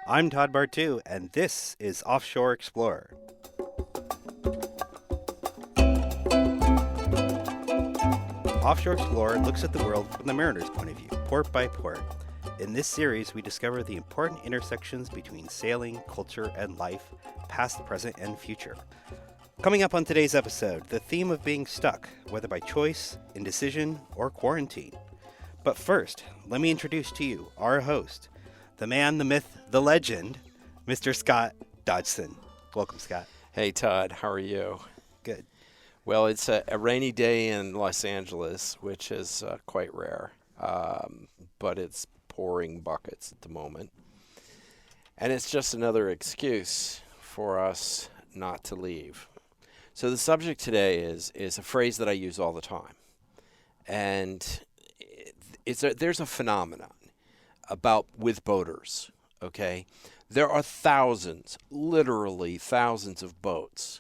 I'm Todd Bartu, and this is Offshore Explorer. Offshore Explorer looks at the world from the mariner's point of view, port by port. In this series, we discover the important intersections between sailing, culture, and life, past, present, and future. Coming up on today's episode, the theme of being stuck, whether by choice, indecision, or quarantine. But first, let me introduce to you our host, the man, the myth, the legend, Mr. Scott Dodgson. Welcome, Scott. Hey, Todd. How are you? Good. Well, it's a rainy day in Los Angeles, which is quite rare, but it's pouring buckets at the moment. And it's just another excuse for us not to leave. So the subject today is a phrase that I use all the time. And there's a phenomenon with boaters, okay? There are thousands, literally thousands of boats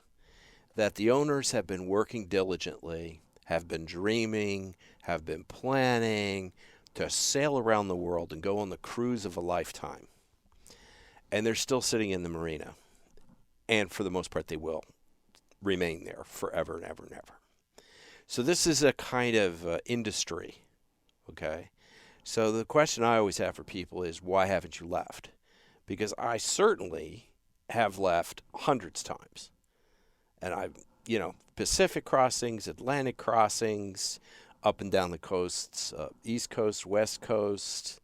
that the owners have been working diligently, have been dreaming, have been planning to sail around the world and go on the cruise of a lifetime. And they're still sitting in the marina. And for the most part, they will remain there forever and ever and ever. So this is a kind of industry, okay? So the question I always have for people is, why haven't you left? Because I certainly have left hundreds of times. And Pacific crossings, Atlantic crossings, up and down the coasts, East Coast, West Coast,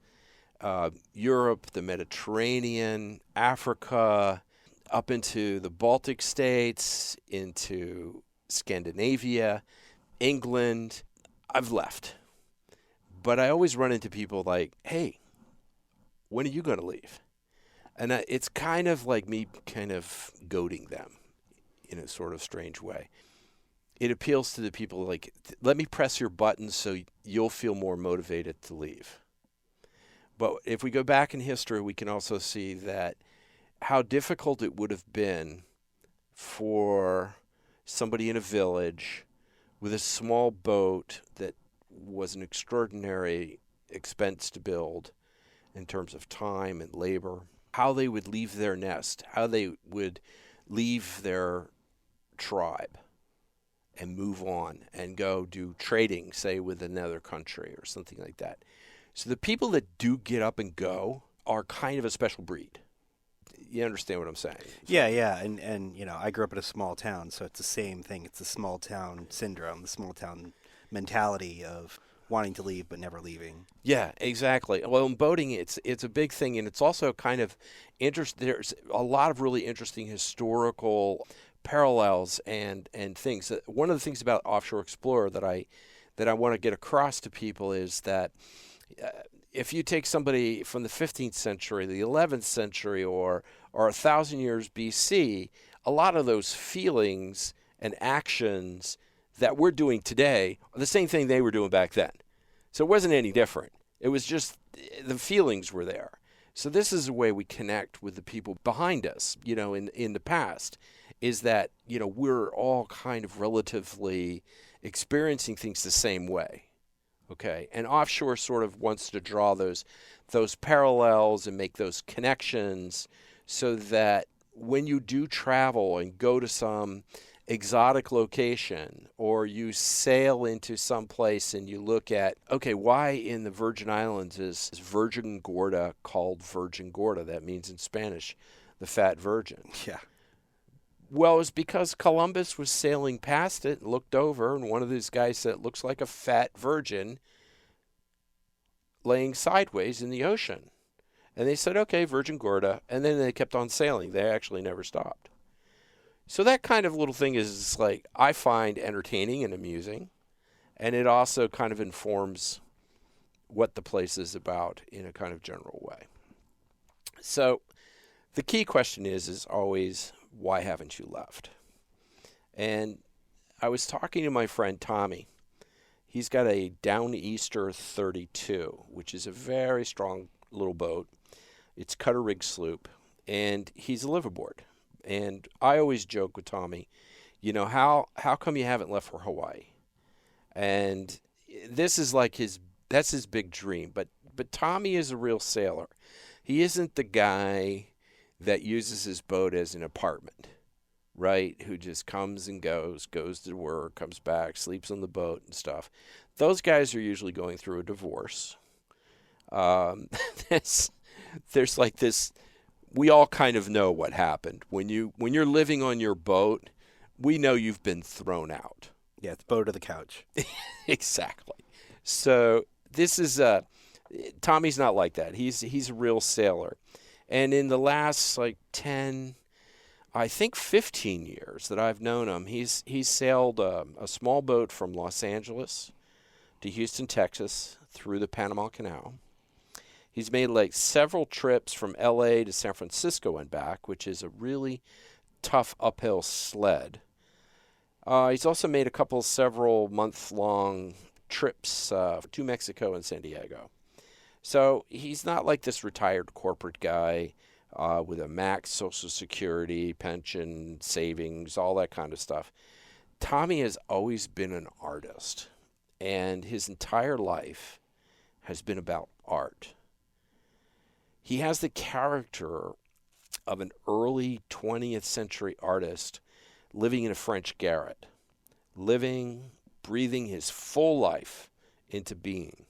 Europe, the Mediterranean, Africa, up into the Baltic states, into Scandinavia, England. I've left. But I always run into people like, hey, when are you going to leave? And it's kind of like me kind of goading them in a sort of strange way. It appeals to the people like, let me press your buttons so you'll feel more motivated to leave. But if we go back in history, we can also see that how difficult it would have been for somebody in a village with a small boat that was an extraordinary expense to build in terms of time and labor, how they would leave their nest, how they would leave their tribe and move on and go do trading, say, with another country or something like that. So the people that do get up and go are kind of a special breed. You understand what I'm saying? Yeah. And I grew up in a small town, so it's the same thing. It's the small town syndrome, the small town mentality of wanting to leave but never leaving. Yeah, exactly. Well, in boating, it's a big thing, and it's also kind of interesting. There's a lot of really interesting historical parallels and things. One of the things about Offshore Explorer that I want to get across to people is that if you take somebody from the 15th century, the 11th century, or 1,000 years BC, a lot of those feelings and actions that we're doing today are the same thing they were doing back then. So it wasn't any different. It was just the feelings were there. So this is a way we connect with the people behind us, in the past, is that, we're all kind of relatively experiencing things the same way. Okay, and Offshore sort of wants to draw those parallels and make those connections so that when you do travel and go to some exotic location, or you sail into some place and you look at, okay, why in the Virgin Islands is Virgin Gorda called Virgin Gorda? That means in Spanish, the fat virgin. Yeah. Well, it's because Columbus was sailing past it and looked over, and one of these guys said, it looks like a fat virgin laying sideways in the ocean. And they said, okay, Virgin Gorda, and then they kept on sailing. They actually never stopped. So that kind of little thing is like, I find entertaining and amusing, and it also kind of informs what the place is about in a kind of general way. So the key question is always, why haven't you left? And I was talking to my friend Tommy. He's got a Downeaster 32, which is a very strong little boat. It's cutter rig sloop, and he's a liveaboard. And I always joke with Tommy, how come you haven't left for Hawaii? And this is like that's his big dream. But Tommy is a real sailor. He isn't the guy that uses his boat as an apartment, right? Who just comes and goes to work, comes back, sleeps on the boat and stuff. Those guys are usually going through a divorce. Um, there's like this. We all kind of know what happened when you're living on your boat. We know you've been thrown out. Yeah, it's boat to the couch. Exactly. So this is Tommy's not like that. He's a real sailor, and in the last like 10, I think 15 years that I've known him, he's sailed a small boat from Los Angeles to Houston, Texas, through the Panama Canal. He's made like several trips from L.A. to San Francisco and back, which is a really tough uphill sled. He's also made several month-long trips to Mexico and San Diego. So he's not like this retired corporate guy with a max Social Security, pension, savings, all that kind of stuff. Tommy has always been an artist, and his entire life has been about art. He has the character of an early 20th century artist living in a French garret, living, breathing his full life into being.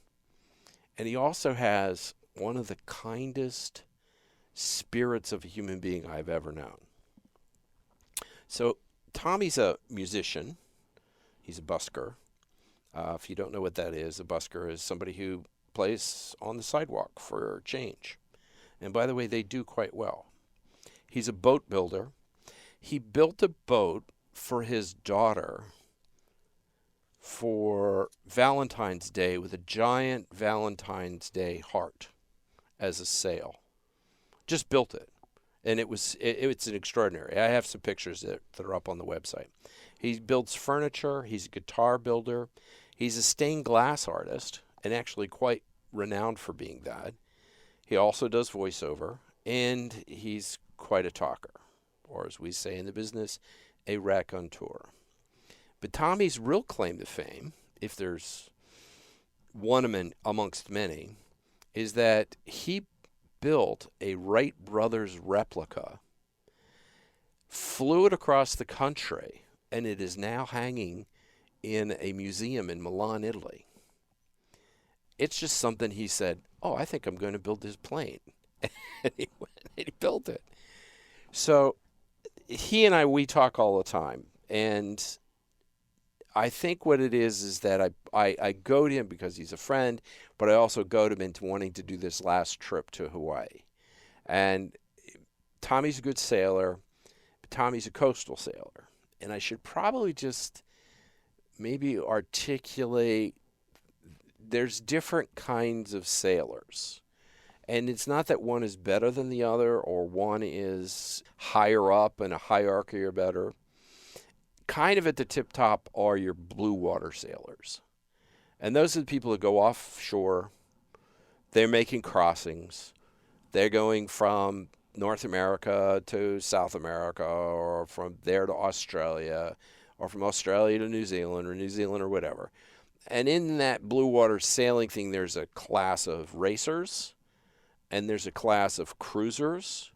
And he also has one of the kindest spirits of a human being I've ever known. So Tommy's a musician. He's a busker. If you don't know what that is, a busker is somebody who plays on the sidewalk for change. And by the way, they do quite well. He's a boat builder. He built a boat for his daughter for Valentine's Day with a giant Valentine's Day heart as a sail. Just built it. And it's an extraordinary. I have some pictures that are up on the website. He builds furniture. He's a guitar builder. He's a stained glass artist, and actually quite renowned for being that. He also does voiceover, and he's quite a talker, or as we say in the business, a raconteur. But Tommy's real claim to fame, if there's one amongst many, is that he built a Wright Brothers replica, flew it across the country, and it is now hanging in a museum in Milan, Italy. It's just something he said, oh, I think I'm going to build this plane. And he went and he built it. So he and we talk all the time. And I think what it is that I go to him because he's a friend, but I also go to him into wanting to do this last trip to Hawaii. And Tommy's a good sailor, but Tommy's a coastal sailor. And I should probably just maybe articulate there's different kinds of sailors. And it's not that one is better than the other or one is higher up in a hierarchy or better. Kind of at the tip top are your blue water sailors. And those are the people that go offshore. They're making crossings. They're going from North America to South America, or from there to Australia, or from Australia to New Zealand or whatever. And in that blue water sailing thing, there's a class of racers and there's a class of cruisers.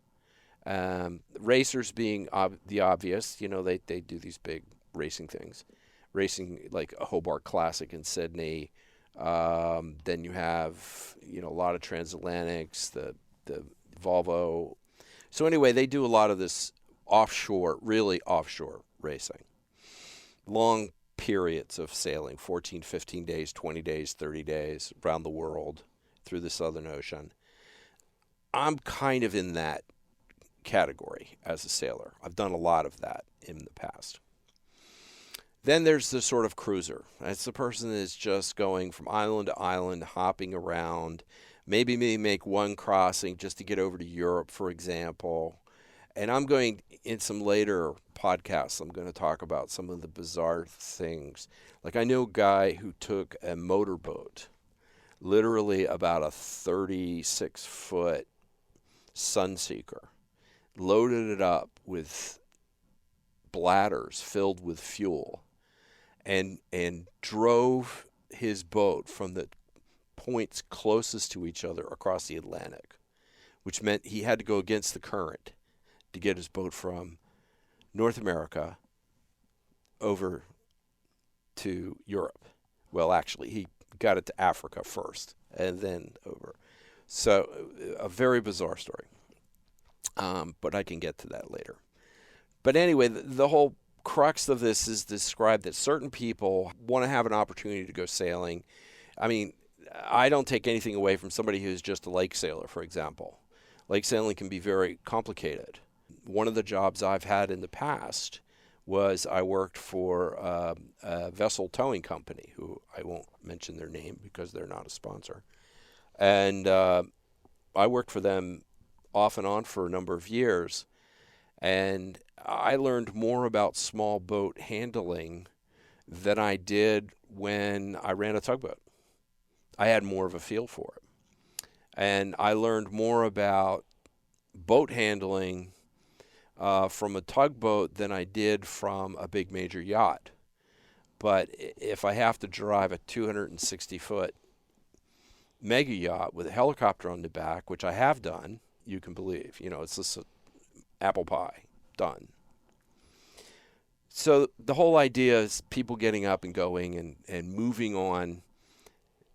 Racers being the obvious, they do these big racing things. Racing like a Hobart Classic in Sydney. Then you have, a lot of transatlantics, the Volvo. So anyway, they do a lot of this really offshore racing. Long periods of sailing, 14, 15 days, 20 days, 30 days, around the world, through the Southern Ocean. I'm kind of in that category as a sailor. I've done a lot of that in the past. Then there's the sort of cruiser. That's the person that's just going from island to island, hopping around. Maybe make one crossing just to get over to Europe, for example. And I'm going, in some later podcasts, I'm going to talk about some of the bizarre things. Like I know a guy who took a motorboat, literally about a 36-foot Sunseeker, loaded it up with bladders filled with fuel, and drove his boat from the points closest to each other across the Atlantic, which meant he had to go against the current to get his boat from North America over to Europe. Well, actually, he got it to Africa first and then over. So a very bizarre story. But I can get to that later. But anyway, the whole crux of this is described that certain people want to have an opportunity to go sailing. I mean, I don't take anything away from somebody who's just a lake sailor, for example. Lake sailing can be very complicated. One of the jobs I've had in the past was I worked for a vessel towing company, who I won't mention their name because they're not a sponsor. And I worked for them off and on for a number of years. And I learned more about small boat handling than I did when I ran a tugboat. I had more of a feel for it. And I learned more about boat handling from a tugboat than I did from a big major yacht. But if I have to drive a 260-foot mega yacht with a helicopter on the back, which I have done, you can believe, it's just apple pie, done. So the whole idea is people getting up and going and moving on,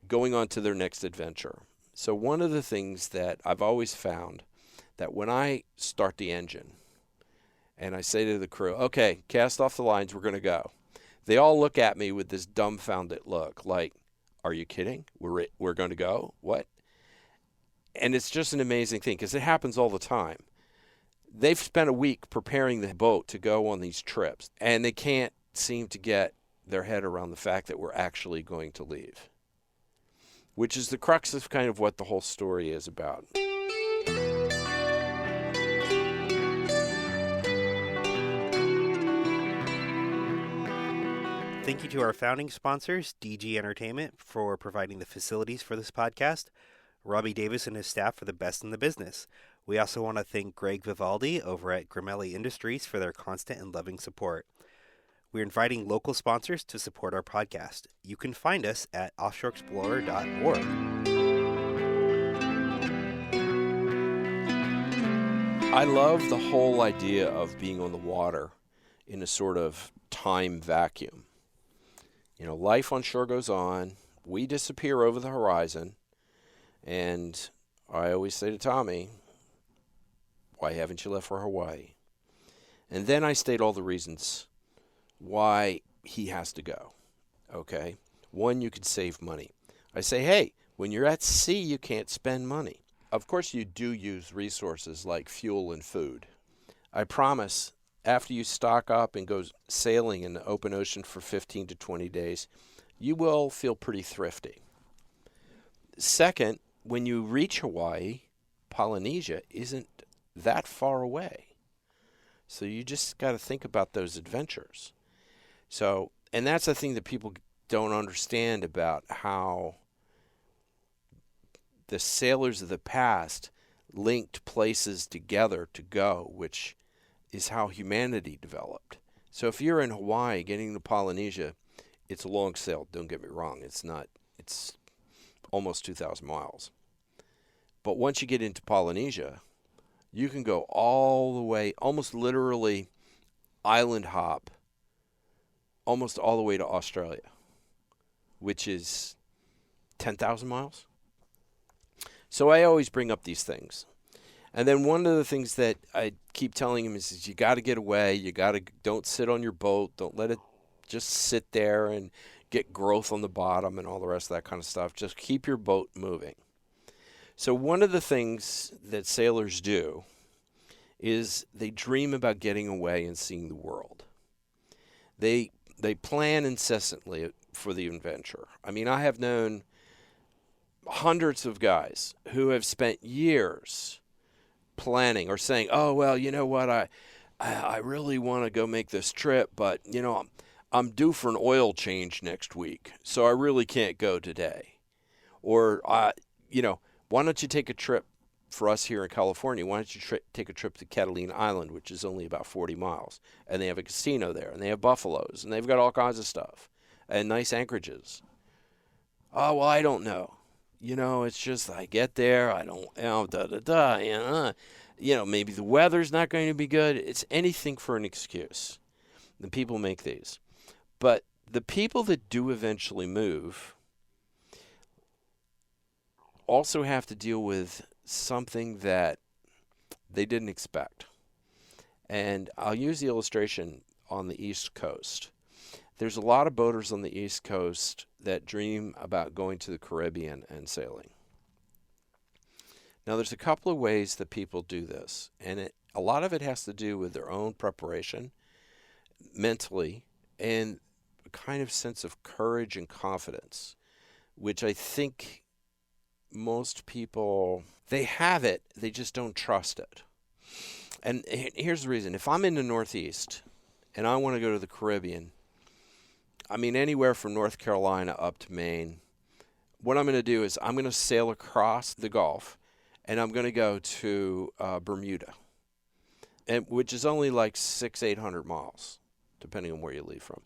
going on to their next adventure. So one of the things that I've always found, that when I start the engine and I say to the crew, okay, cast off the lines, we're going to go, they all look at me with this dumbfounded look like, are you kidding? We're going to go? What? And it's just an amazing thing because it happens all the time. They've spent a week preparing the boat to go on these trips, and they can't seem to get their head around the fact that we're actually going to leave, which is the crux of kind of what the whole story is about. Thank you to our founding sponsors, DG Entertainment, for providing the facilities for this podcast, Robbie Davis and his staff for the best in the business. We also want to thank Greg Vivaldi over at Grimelli Industries for their constant and loving support. We're inviting local sponsors to support our podcast. You can find us at offshoreexplorer.org. I love the whole idea of being on the water in a sort of time vacuum. Life on shore goes on. We disappear over the horizon. And I always say to Tommy, why haven't you left for Hawaii? And then I state all the reasons why he has to go. Okay? One, you could save money. I say, hey, when you're at sea, you can't spend money. Of course, you do use resources like fuel and food. I promise, after you stock up and go sailing in the open ocean for 15 to 20 days, you will feel pretty thrifty. Second, when you reach Hawaii, Polynesia isn't that far away. So you just got to think about those adventures. And that's the thing that people don't understand about how the sailors of the past linked places together to go, which is how humanity developed. So if you're in Hawaii getting to Polynesia, it's a long sail, don't get me wrong. It's almost 2,000 miles. But once you get into Polynesia, you can go all the way, almost literally island hop, almost all the way to Australia, which is 10,000 miles. So I always bring up these things. And then one of the things that I keep telling him is you got to get away. Don't sit on your boat. Don't let it just sit there and get growth on the bottom and all the rest of that kind of stuff. Just keep your boat moving. So one of the things that sailors do is they dream about getting away and seeing the world. They plan incessantly for the adventure. I mean, I have known hundreds of guys who have spent years planning or saying, oh, well, you know what, I really want to go make this trip, but, I'm due for an oil change next week, so I really can't go today. Or, why don't you take a trip for us here in California? Why don't you take a trip to Catalina Island, which is only about 40 miles, and they have a casino there, and they have buffaloes, and they've got all kinds of stuff, and nice anchorages. Oh, well, I don't know. It's just I get there, I don't, maybe the weather's not going to be good. It's anything for an excuse. The people make these. But the people that do eventually move also have to deal with something that they didn't expect. And I'll use the illustration on the East Coast. There's a lot of boaters on the East Coast that dream about going to the Caribbean and sailing. Now, there's a couple of ways that people do this, and a lot of it has to do with their own preparation mentally and a kind of sense of courage and confidence, which I think most people, they have it, they just don't trust it. And here's the reason. If I'm in the Northeast and I want to go to the Caribbean, anywhere from North Carolina up to Maine, what I'm going to do is I'm going to sail across the Gulf, and I'm going to go to Bermuda, which is only like 600-800 miles, depending on where you leave from,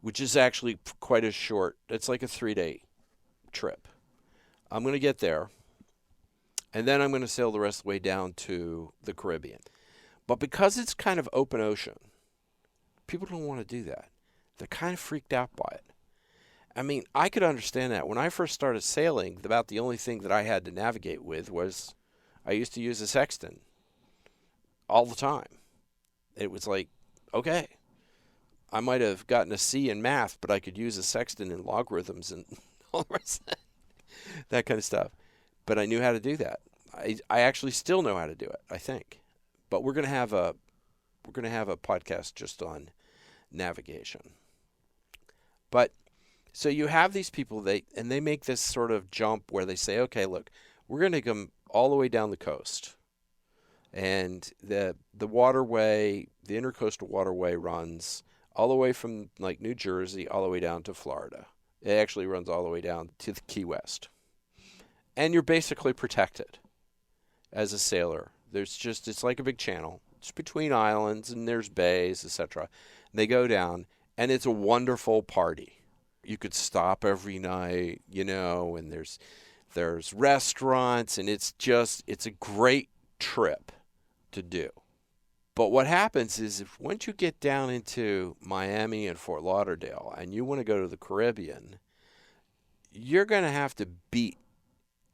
which is actually quite a short, it's like a 3-day trip. I'm going to get there, and then I'm going to sail the rest of the way down to the Caribbean. But because it's kind of open ocean, people don't want to do that. They're kind of freaked out by it. I could understand that. When I first started sailing, about the only thing that I had to navigate with was I used to use a sextant all the time. It was like, okay, I might have gotten a C in math, but I could use a sextant in logarithms and all the rest of that kind of stuff. But I knew how to do that. I actually still know how to do it, I think. But we're going to have a podcast just on navigation. But so you have these people, they make this sort of jump where they say, okay, look, we're going to come all the way down the coast. And the waterway, the intercoastal waterway runs all the way from like New Jersey all the way down to Florida. It actually runs all the way down to the Key West. And you're basically protected as a sailor. It's like a big channel. It's between islands and there's bays, etc. They go down, and it's a wonderful party. You could stop every night, and there's restaurants, and it's a great trip to do. But what happens is once you get down into Miami and Fort Lauderdale and you want to go to the Caribbean, you're going to have to beat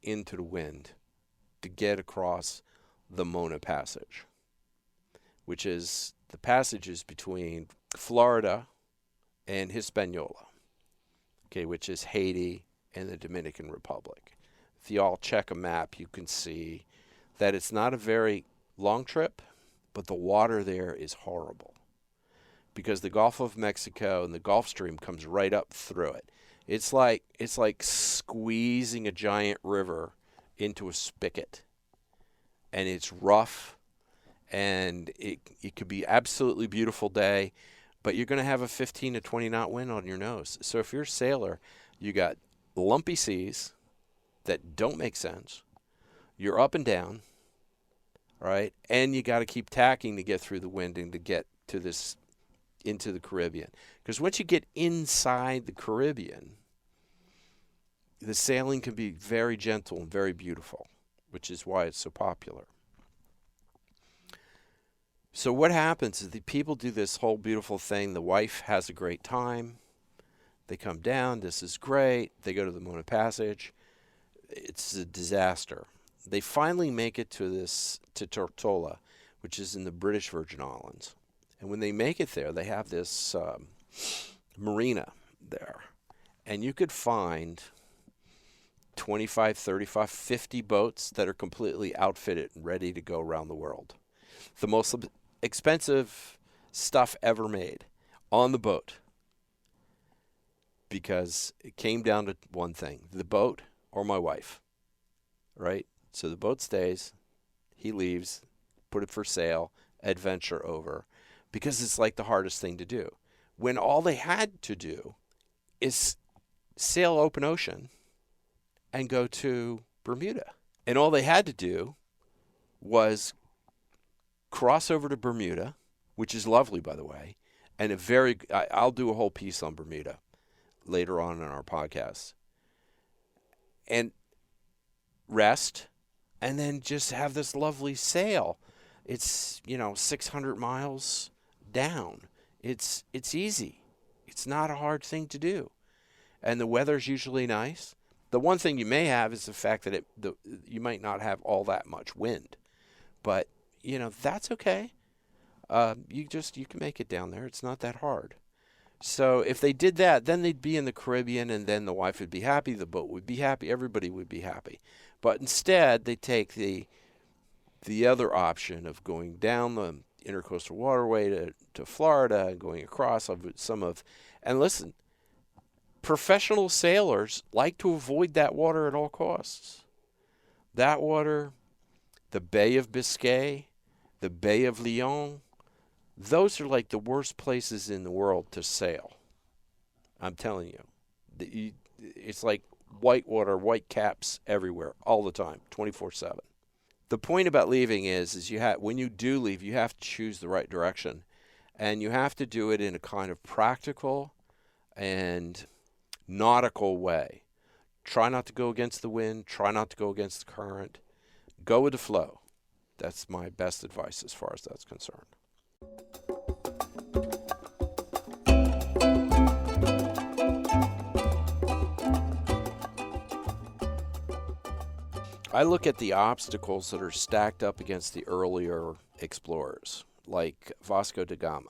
into the wind to get across the Mona Passage, which is the passages between Florida and Hispaniola, okay, which is Haiti and the Dominican Republic. If you all check a map, you can see that it's not a very long trip, but the water there is horrible because the Gulf of Mexico and the Gulf Stream comes right up through it. It's like squeezing a giant river into a spigot, and it's rough, and it could be absolutely beautiful day, but you're going to have a 15 to 20 knot wind on your nose. So if you're a sailor, you got lumpy seas that don't make sense. You're up and down, right? And you got to keep tacking to get through the wind and to get to into the Caribbean. Because once you get inside the Caribbean, the sailing can be very gentle and very beautiful, which is why it's so popular. So what happens is the people do this whole beautiful thing. The wife has a great time. They come down. This is great. They go to the Mona Passage. It's a disaster. They finally make it to Tortola, which is in the British Virgin Islands. And when they make it there, they have this marina there. And you could find 25, 35, 50 boats that are completely outfitted and ready to go around the world. The most expensive stuff ever made on the boat, because it came down to one thing: the boat or my wife, right? So the boat stays, he leaves, put it for sale, adventure over, because it's like the hardest thing to do. When all they had to do is sail open ocean and go to Bermuda. And all they had to do was cross over to Bermuda, which is lovely, by the way, and I'll do a whole piece on Bermuda later on in our podcast, and rest and then just have this lovely sail. It's, 600 miles down. It's easy. It's not a hard thing to do. And the weather's usually nice. The one thing you may have is the fact that you might not have all that much wind. But, that's okay. You can make it down there. It's not that hard. So if they did that, then they'd be in the Caribbean, and then the wife would be happy, the boat would be happy, everybody would be happy. But instead, they take the other option of going down the intercoastal waterway to Florida and going across and listen, professional sailors like to avoid that water at all costs. That water, the Bay of Biscay, the Bay of Lyon, those are like the worst places in the world to sail. I'm telling you. It's like white water, white caps everywhere, all the time, 24/7. The point about leaving is when you do leave, you have to choose the right direction. And you have to do it in a kind of practical and nautical way. Try not to go against the wind. Try not to go against the current. Go with the flow. That's my best advice as far as that's concerned. I look at the obstacles that are stacked up against the earlier explorers, like Vasco da Gama.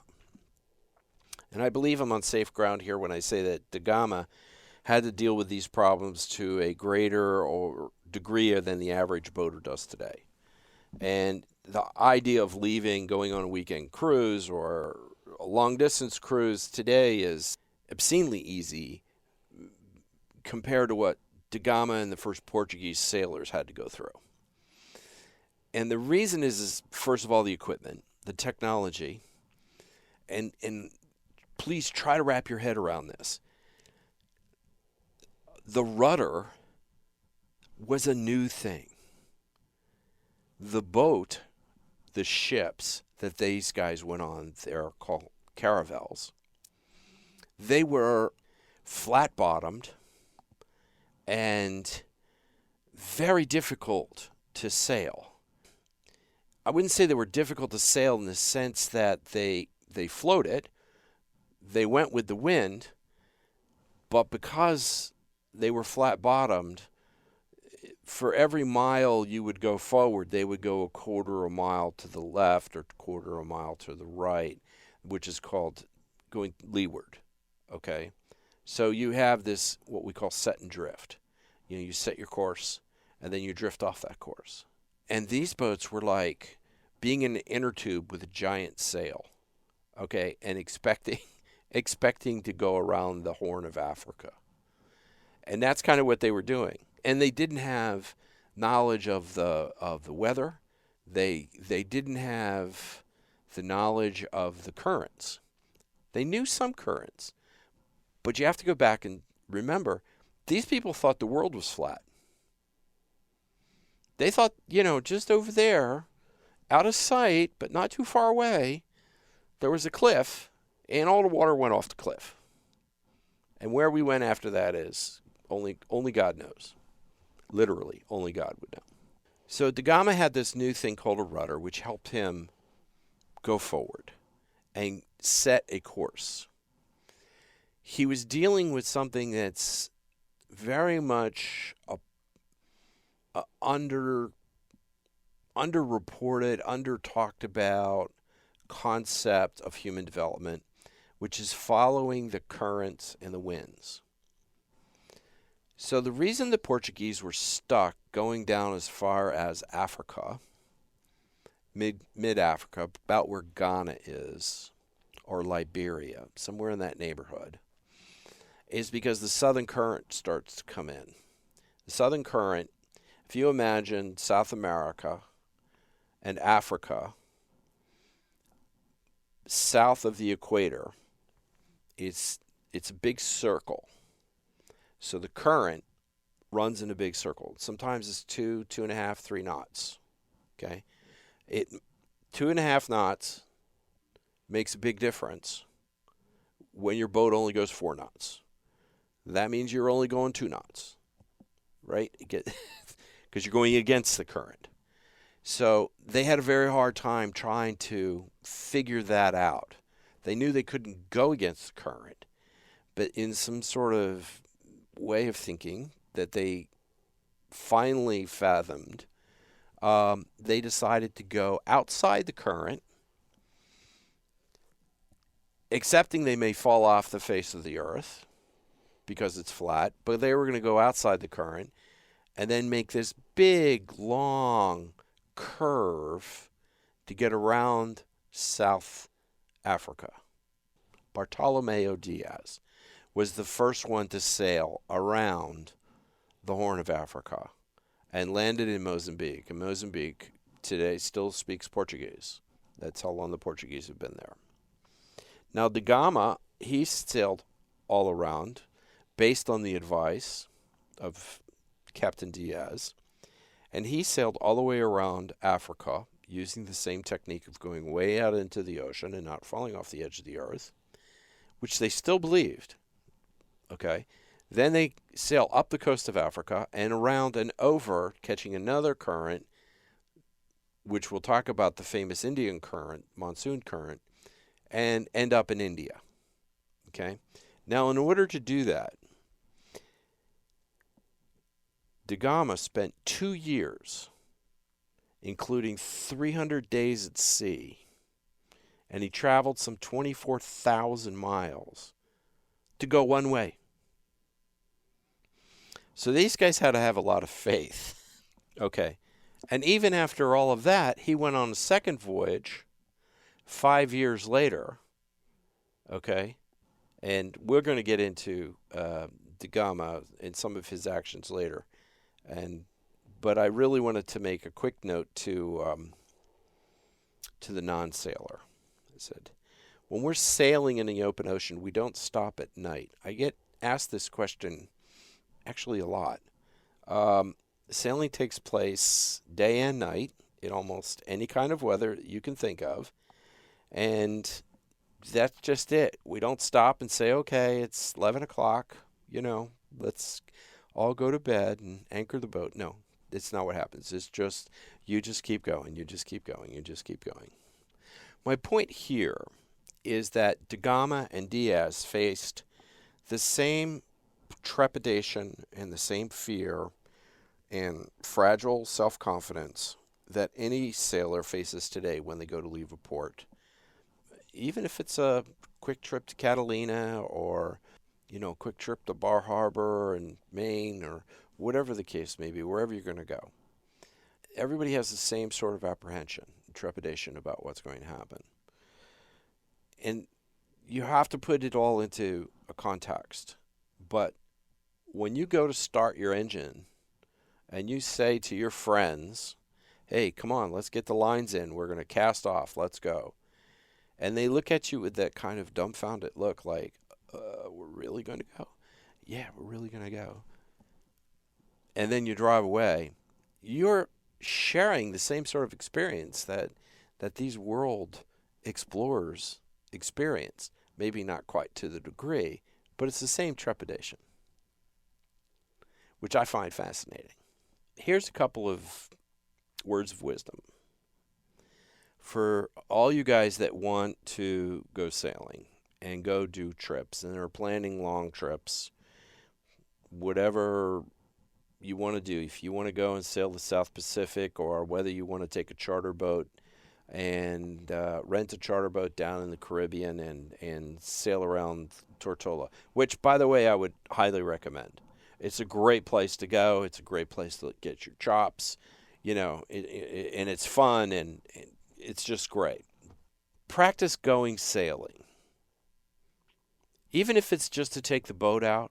And I believe I'm on safe ground here when I say that da Gama had to deal with these problems to a greater or degree than the average boater does today. And the idea of leaving, going on a weekend cruise or a long-distance cruise today is obscenely easy compared to what da Gama and the first Portuguese sailors had to go through. And the reason is first of all, the equipment, the technology, and please try to wrap your head around this. The rudder was a new thing. The boat, the ships that these guys went on, they're called caravels. They were flat-bottomed and very difficult to sail. I wouldn't say they were difficult to sail in the sense that they floated. They went with the wind, but because they were flat-bottomed, for every mile you would go forward, they would go a quarter a mile to the left or quarter a mile to the right, which is called going leeward, okay? So you have this, what we call set and drift. You set your course, and then you drift off that course. And these boats were like being in an inner tube with a giant sail, okay, and expecting to go around the Horn of Africa. And that's kind of what they were doing. And they didn't have knowledge of the weather. They didn't have the knowledge of the currents. They knew some currents. But you have to go back and remember, these people thought the world was flat. They thought, just over there, out of sight, but not too far away, there was a cliff, and all the water went off the cliff. And where we went after that is only God knows. Literally, only God would know. So da Gama had this new thing called a rudder, which helped him go forward and set a course. He was dealing with something that's very much underreported, under-talked about concept of human development, which is following the currents and the winds. So the reason the Portuguese were stuck going down as far as Africa, mid-Africa, about where Ghana is, or Liberia, somewhere in that neighborhood, is because the southern current starts to come in. The southern current, if you imagine South America and Africa, south of the equator, it's a big circle. So the current runs in a big circle. Sometimes it's 2.5, 3 knots. Okay, 2.5 knots makes a big difference when your boat only goes 4 knots. That means you're only going 2 knots, right? because you're going against the current. So they had a very hard time trying to figure that out. They knew they couldn't go against the current, but in some sort of way of thinking that they finally fathomed, they decided to go outside the current, accepting they may fall off the face of the earth because it's flat, but they were going to go outside the current and then make this big, long curve to get around South Africa. Bartolomeo Diaz was the first one to sail around the Horn of Africa and landed in Mozambique. And Mozambique today still speaks Portuguese. That's how long the Portuguese have been there. Now, da Gama, he sailed all around based on the advice of Captain Diaz. And he sailed all the way around Africa using the same technique of going way out into the ocean and not falling off the edge of the earth, which they still believed. Okay. Then they sail up the coast of Africa and around and over, catching another current, which we'll talk about, the famous Indian current, monsoon current, and end up in India. Okay. Now, in order to do that, da Gama spent 2 years, including 300 days at sea, and he traveled some 24,000 miles to go one way. So these guys had to have a lot of faith. Okay. And even after all of that, he went on a second voyage 5 years later. Okay. And we're going to get into da Gama and some of his actions later. But I really wanted to make a quick note to the non-sailor. I said, when we're sailing in the open ocean, we don't stop at night. I get asked this question actually a lot. Sailing takes place day and night in almost any kind of weather you can think of. And that's just it. We don't stop and say, okay, it's 11 o'clock, let's all go to bed and anchor the boat. No, it's not what happens. It's just, you just keep going, you just keep going, you just keep going. My point here is that da Gama and Diaz faced the same trepidation and the same fear and fragile self-confidence that any sailor faces today when they go to leave a port. Even if it's a quick trip to Catalina or, a quick trip to Bar Harbor in Maine or whatever the case may be, wherever you're going to go. Everybody has the same sort of apprehension, trepidation about what's going to happen. And you have to put it all into a context. But when you go to start your engine and you say to your friends, hey, come on, let's get the lines in. We're going to cast off. Let's go. And they look at you with that kind of dumbfounded look like, we're really going to go? Yeah, we're really going to go. And then you drive away. You're sharing the same sort of experience that these world explorers experience. Maybe not quite to the degree, but it's the same trepidation, which I find fascinating. Here's a couple of words of wisdom. For all you guys that want to go sailing and go do trips and are planning long trips, whatever you want to do, if you want to go and sail the South Pacific or whether you want to take a charter boat and rent a charter boat down in the Caribbean and sail around Tortola, which, by the way, I would highly recommend. It's a great place to go. It's a great place to get your chops, and it's fun and it's just great. Practice going sailing. Even if it's just to take the boat out,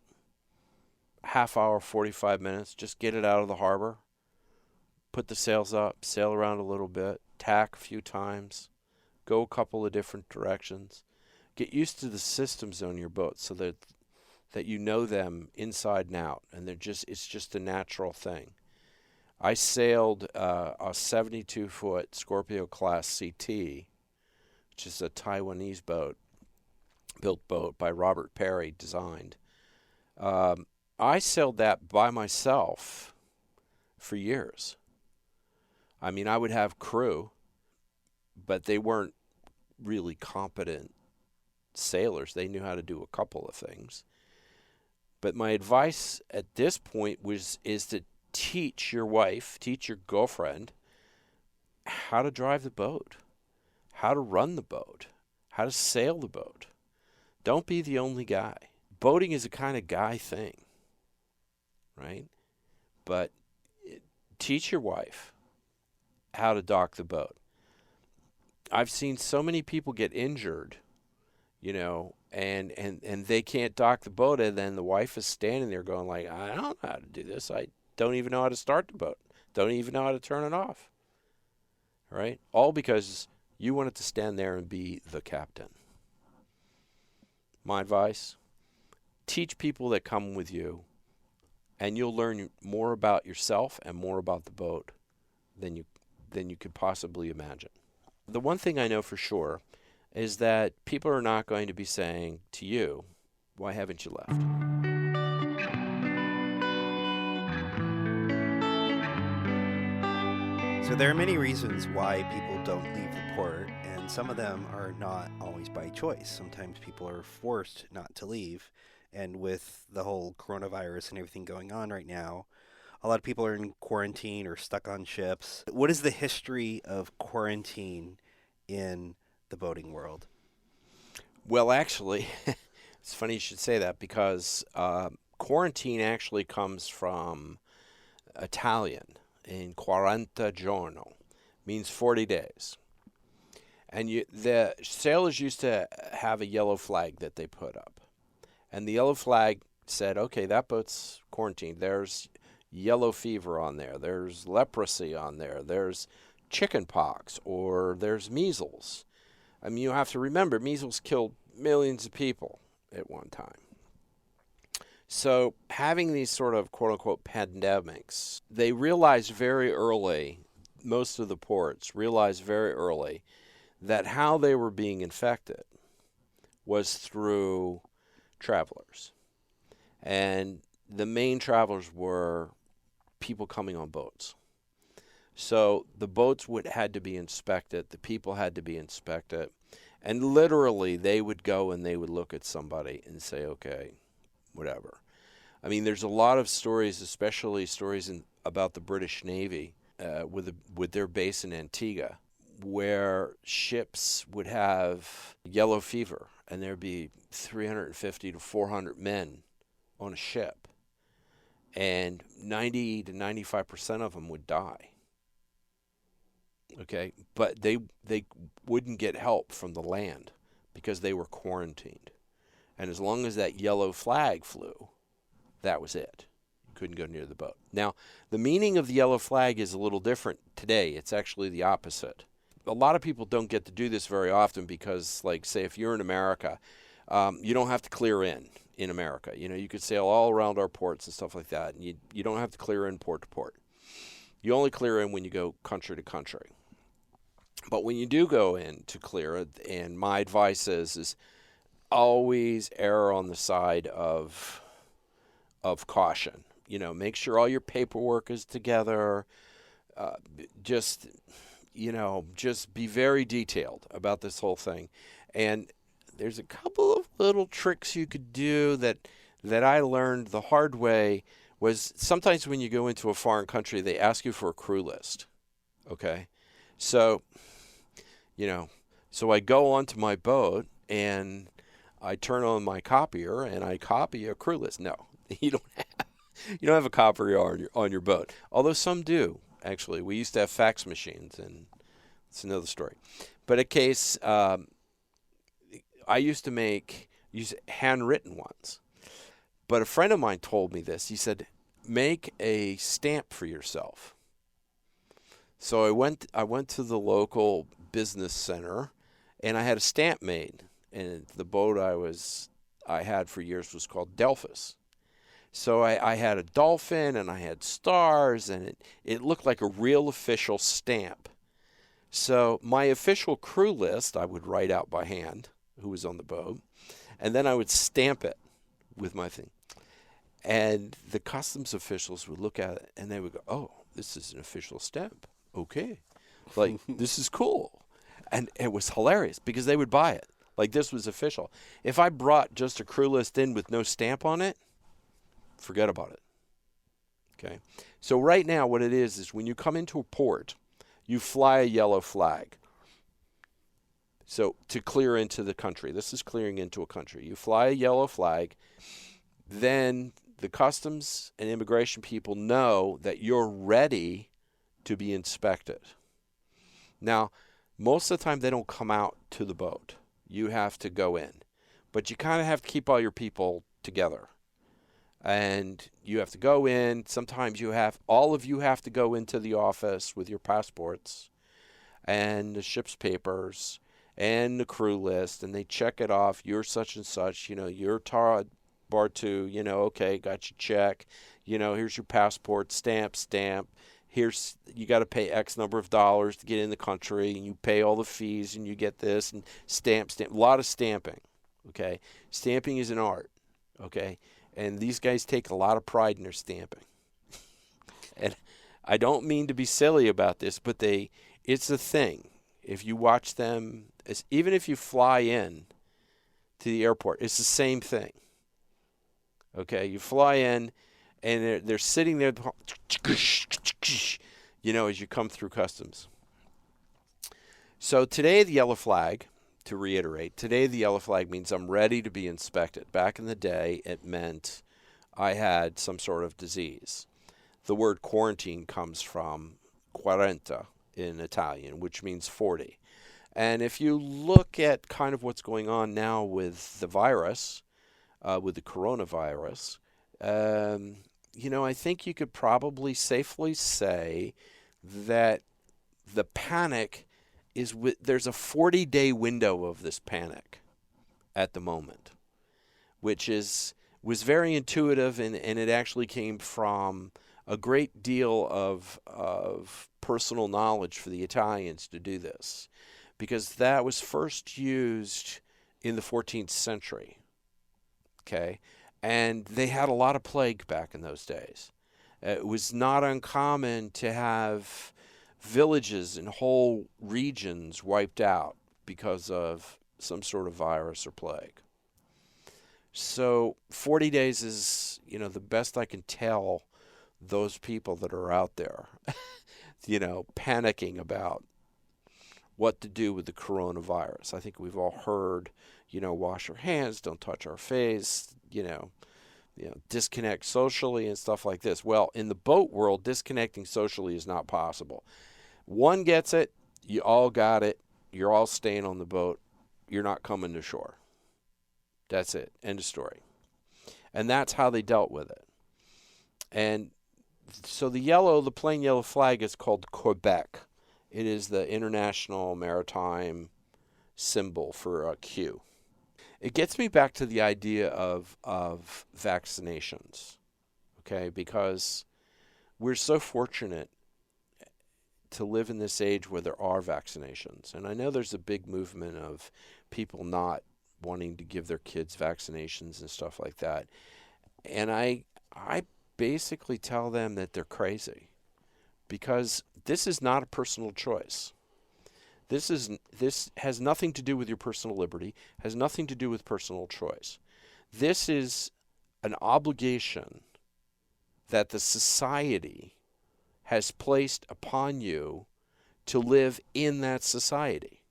half hour, 45 minutes, just get it out of the harbor, put the sails up, sail around a little bit, tack a few times, go a couple of different directions. Get used to the systems on your boat so that you know them inside and out, and it's just a natural thing. I sailed a 72-foot Scorpio class CT, which is a Taiwanese built boat by Robert Perry, designed. I sailed that by myself for years. I mean, I would have crew, but they weren't really competent sailors. They knew how to do a couple of things. But my advice at this point is to teach your wife, teach your girlfriend how to drive the boat, how to run the boat, how to sail the boat. Don't be the only guy. Boating is a kind of guy thing, right? But teach your wife how to dock the boat. I've seen so many people get injured, you know, and they can't dock the boat, and then the wife is standing there going like, I don't know how to do this. I don't even know how to start the boat. Don't even know how to turn it off. Right? All because you wanted to stand there and be the captain. My advice, teach people that come with you, and you'll learn more about yourself and more about the boat than you could possibly imagine. The one thing I know for sure is that people are not going to be saying to you, why haven't you left? So there are many reasons why people don't leave the port, and some of them are not always by choice. Sometimes people are forced not to leave, and with the whole coronavirus and everything going on right now, a lot of people are in quarantine or stuck on ships. What is the history of quarantine in the boating world? Well, actually, it's funny you should say that because quarantine actually comes from Italian. In 40 giorno, means 40 days. And the sailors used to have a yellow flag that they put up. And the yellow flag said, okay, that boat's quarantined. There's yellow fever on there. There's leprosy on there. There's chicken pox, or there's measles. I mean, you have to remember, measles killed millions of people at one time. So having these sort of quote-unquote pandemics, they realized very early, most of the ports realized very early, that how they were being infected was through travelers. And the main travelers were people coming on boats. So the boats had to be inspected, the people had to be inspected, and literally they would go and they would look at somebody and say, okay, whatever. I mean, there's a lot of stories, especially stories about the British Navy with their base in Antigua, where ships would have yellow fever, and there'd be 350 to 400 men on a ship, and 90 to 95% of them would die. Okay, but they wouldn't get help from the land because they were quarantined, and as long as that yellow flag flew, that was it. You couldn't go near the boat. Now, the meaning of the yellow flag is a little different today. It's actually the opposite. A lot of people don't get to do this very often because, like, say, if you're in America, you don't have to clear in America. You know, you could sail all around our ports and stuff like that, and you don't have to clear in port to port. You only clear in when you go country to country. But when you do go in to clear it, and my advice is always err on the side of caution. You know, make sure all your paperwork is together. Just be very detailed about this whole thing. And there's a couple of little tricks you could do that I learned the hard way. Was sometimes when you go into a foreign country, they ask you for a crew list. Okay? So, so I go onto my boat and I turn on my copier and I copy a crew list. No. You don't have a copier on your boat, although some do. Actually, we used to have fax machines, and it's another story. But a case, I used to use handwritten ones. But a friend of mine told me this. He said, make a stamp for yourself. So I went to the local business center, and I had a stamp made. And the boat I had for years was called Delphus. So I had a dolphin, and I had stars, and it looked like a real official stamp. So my official crew list I would write out by hand, who was on the boat, and then I would stamp it with my thing. And the customs officials would look at it, and they would go, oh, this is an official stamp. Okay. Like, this is cool. And it was hilarious because they would buy it. Like, this was official. If I brought just a crew list in with no stamp on it, forget about it. Okay. So right now what it is when you come into a port, you fly a yellow flag. So to clear into the country, this is clearing into a country. You fly a yellow flag, then the customs and immigration people know that you're ready to be inspected. Now, most of the time they don't come out to the boat. You have to go in. But you kind of have to keep all your people together. And you have to go in. Sometimes all of you have to go into the office with your passports and the ship's papers and the crew list, and they check it off. You're such and such, you're Tara Bartu, okay, got your check. Here's your passport, stamp. You got to pay X number of dollars to get in the country, and you pay all the fees, and you get this, and stamp. A lot of stamping, okay? Stamping is an art, okay? And these guys take a lot of pride in their stamping. And I don't mean to be silly about this, but it's a thing. If you watch them, even if you fly in to the airport, it's the same thing, okay? You fly in, and they're sitting there, as you come through customs. So today the yellow flag, to reiterate, today the yellow flag means I'm ready to be inspected. Back in the day, it meant I had some sort of disease. The word quarantine comes from quaranta in Italian, which means 40. And if you look at kind of what's going on now with the virus, with the coronavirus, I think you could probably safely say that the panic there's a 40-day window of this panic at the moment, which was very intuitive, and it actually came from a great deal of personal knowledge for the Italians to do this, because that was first used in the 14th century, okay? And they had a lot of plague back in those days. It was not uncommon to have villages and whole regions wiped out because of some sort of virus or plague. So 40 days is, the best I can tell those people that are out there, panicking about what to do with the coronavirus. I think we've all heard, wash our hands, don't touch our face, disconnect socially and stuff like this. Well, in the boat world, disconnecting socially is not possible. One gets it, you all got it, you're all staying on the boat, you're not coming to shore. That's it. End of story. And that's how they dealt with it. And so the plain yellow flag is called Quebec. It is the international maritime symbol for a Q. It gets me back to the idea of vaccinations, okay? Because we're so fortunate to live in this age where there are vaccinations. And I know there's a big movement of people not wanting to give their kids vaccinations and stuff like that. And I basically tell them that they're crazy, because this is not a personal choice. This has nothing to do with your personal liberty, has nothing to do with personal choice. This is an obligation that the society has placed upon you to live in that society.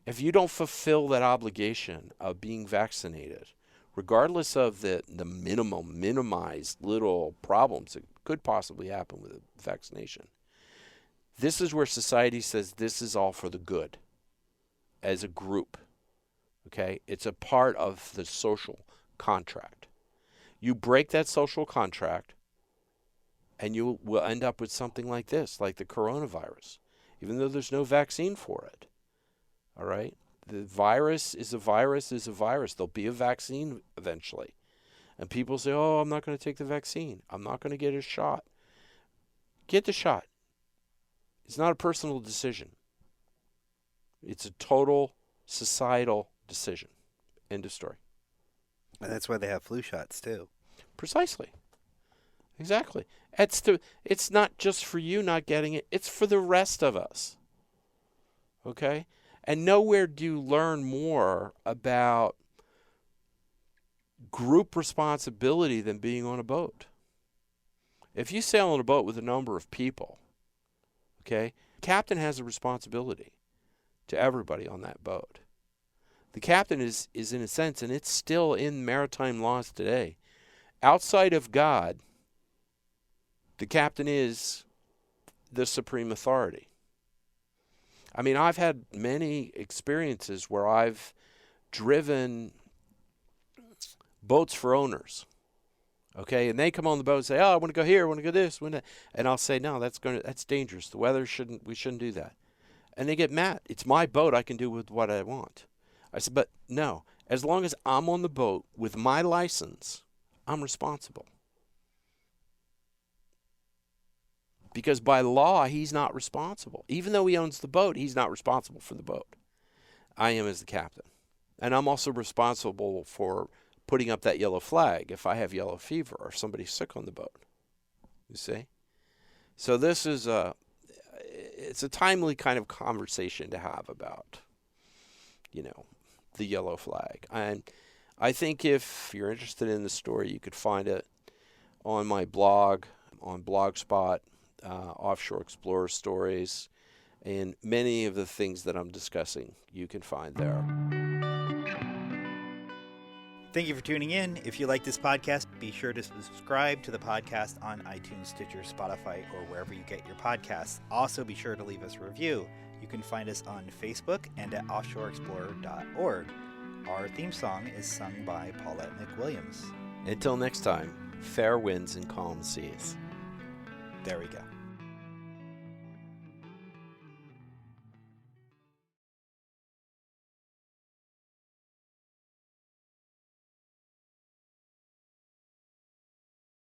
If you don't fulfill that obligation of being vaccinated, regardless of the minimized little problems that could possibly happen with a vaccination, this is where society says this is all for the good as a group, okay? It's a part of the social contract. You break that social contract, and you will end up with something like this, like the coronavirus, even though there's no vaccine for it, all right? The virus is a virus is a virus. There'll be a vaccine eventually. And people say, oh, I'm not going to take the vaccine. I'm not going to get a shot. Get the shot. It's not a personal decision. It's a total societal decision. End of story. And that's why they have flu shots, too. Precisely. Exactly. It's not just for you not getting it. It's for the rest of us. Okay? And nowhere do you learn more about group responsibility than being on a boat. If you sail on a boat with a number of people, okay, the captain has a responsibility to everybody on that boat. The captain is in a sense, and it's still in maritime laws today, outside of God, the captain is the supreme authority. I mean, I've had many experiences where I've driven boats for owners, okay, and they come on the boat and say, "Oh, I want to go here, I want to go this, and I'll say, "No, that's dangerous. The weather we shouldn't do that." And they get mad. It's my boat. I can do with what I want. I said, "But no, as long as I'm on the boat with my license, I'm responsible." Because by law, he's not responsible. Even though he owns the boat, he's not responsible for the boat. I am as the captain. And I'm also responsible for putting up that yellow flag if I have yellow fever or somebody's sick on the boat. You see? So this is it's a timely kind of conversation to have about, the yellow flag. And I think if you're interested in the story, you could find it on my blog, on Blogspot, Offshore Explorer Stories, and many of the things that I'm discussing you can find there. Thank you for tuning in. If you like this podcast, be sure to subscribe to the podcast on iTunes, Stitcher, Spotify, or wherever you get your podcasts. Also, be sure to leave us a review. You can find us on Facebook and at offshoreexplorer.org. Our theme song is sung by Paulette McWilliams. Until next time, fair winds and calm seas. There we go.